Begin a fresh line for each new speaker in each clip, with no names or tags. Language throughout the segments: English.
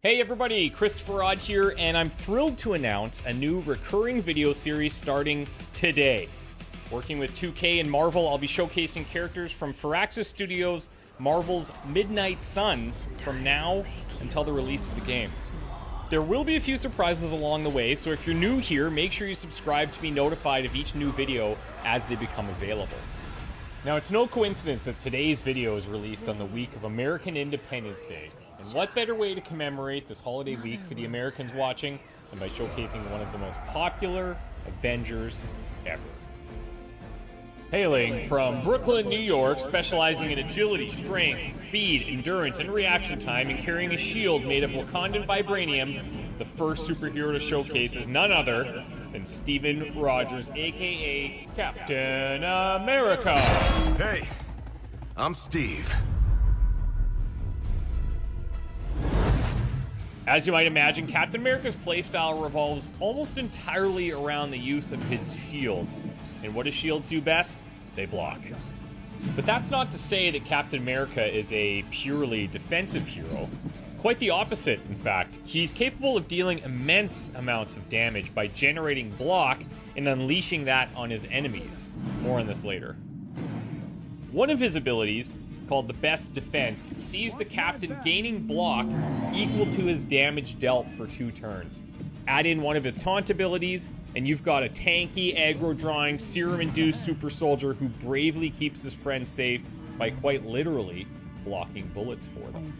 Hey everybody, Christopher Odd here, and I'm thrilled to announce a new recurring video series starting today. Working with 2K and Marvel, I'll be showcasing characters from Firaxis Studios' Marvel's Midnight Suns from now until the release of the game. There will be a few surprises along the way, so if you're new here, make sure you subscribe to be notified of each new video as they become available. Now, it's no coincidence that today's video is released on the week of American Independence Day. And what better way to commemorate this holiday week for the Americans watching than by showcasing one of the most popular Avengers ever. Hailing from Brooklyn, New York, specializing in agility, strength, speed, endurance, and reaction time, and carrying a shield made of Wakandan vibranium, the first superhero to showcase is none other than Steven Rogers, aka Captain America.
Hey, I'm Steve.
As you might imagine, Captain America's playstyle revolves almost entirely around the use of his shield. And what does shields do best? They block. But that's not to say that Captain America is a purely defensive hero. Quite the opposite, in fact. He's capable of dealing immense amounts of damage by generating block and unleashing that on his enemies. More on this later. One of his abilities, called the Best Defense, sees the captain gaining block equal to his damage dealt for 2 turns. Add in one of his taunt abilities, and you've got a tanky, aggro-drawing, serum-induced super soldier who bravely keeps his friends safe by quite literally blocking bullets for them.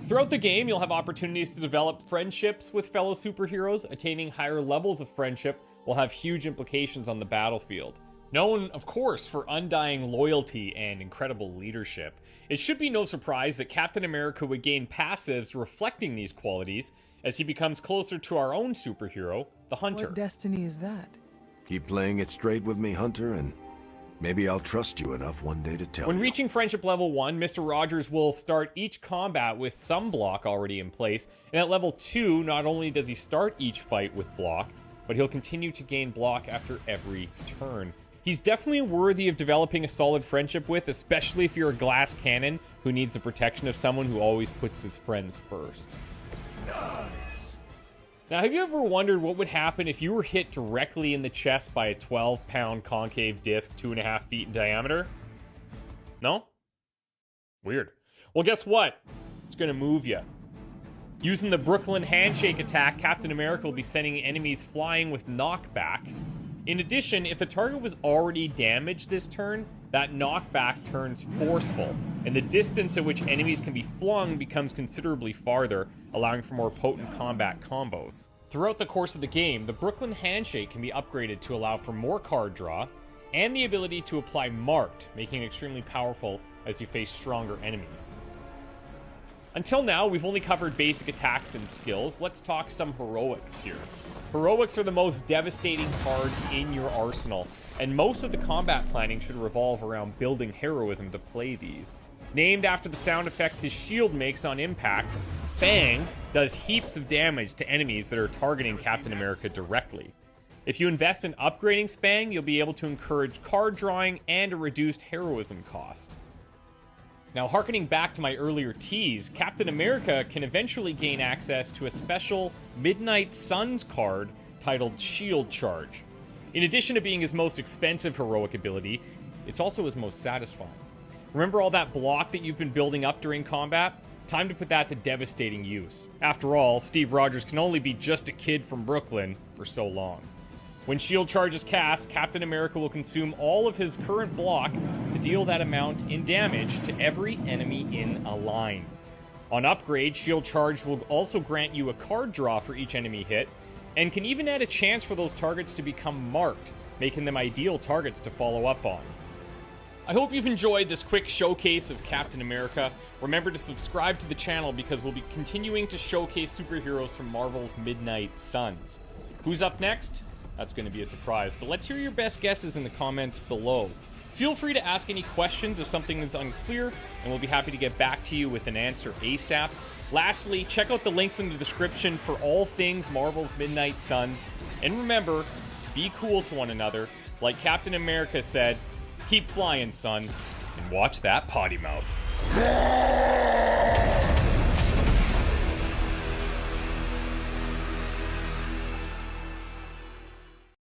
Throughout the game, you'll have opportunities to develop friendships with fellow superheroes. Attaining higher levels of friendship will have huge implications on the battlefield. Known, of course, for undying loyalty and incredible leadership, it should be no surprise that Captain America would gain passives reflecting these qualities as he becomes closer to our own superhero, the Hunter.
What destiny is that?
Keep playing it straight with me, Hunter, and maybe I'll trust you enough one day to tell
When
you.
reaching friendship level 1, Mr. Rogers will start each combat with some block already in place, and at level 2, not only does he start each fight with block, but he'll continue to gain block after every turn. He's definitely worthy of developing a solid friendship with, especially if you're a glass cannon who needs the protection of someone who always puts his friends first. Now, have you ever wondered what would happen if you were hit directly in the chest by a 12-pound concave disc 2.5 feet in diameter? No? Weird. Well, guess what? It's gonna move you. Using the Brooklyn Handshake attack, Captain America will be sending enemies flying with knockback. In addition, if the target was already damaged this turn, that knockback turns forceful, and the distance at which enemies can be flung becomes considerably farther, allowing for more potent combat combos. Throughout the course of the game, the Brooklyn Handshake can be upgraded to allow for more card draw, and the ability to apply Marked, making it extremely powerful as you face stronger enemies. Until now, we've only covered basic attacks and skills. Let's talk some heroics here. Heroics are the most devastating cards in your arsenal, and most of the combat planning should revolve around building heroism to play these. Named after the sound effects his shield makes on impact, Spang does heaps of damage to enemies that are targeting Captain America directly. If you invest in upgrading Spang, you'll be able to encourage card drawing and a reduced heroism cost. Now, harkening back to my earlier tease, Captain America can eventually gain access to a special Midnight Suns card titled Shield Charge. In addition to being his most expensive heroic ability, it's also his most satisfying. Remember all that block that you've been building up during combat? Time to put that to devastating use. After all, Steve Rogers can only be just a kid from Brooklyn for so long. When Shield Charge is cast, Captain America will consume all of his current block to deal that amount in damage to every enemy in a line. On upgrade, Shield Charge will also grant you a card draw for each enemy hit, and can even add a chance for those targets to become marked, making them ideal targets to follow up on. I hope you've enjoyed this quick showcase of Captain America. Remember to subscribe to the channel because we'll be continuing to showcase superheroes from Marvel's Midnight Suns. Who's up next? That's going to be a surprise, but let's hear your best guesses in the comments below. Feel free to ask any questions if something is unclear, and we'll be happy to get back to you with an answer ASAP. Lastly, check out the links in the description for all things Marvel's Midnight Suns, and remember, be cool to one another. Like Captain America said, keep flying, son, and watch that potty mouth.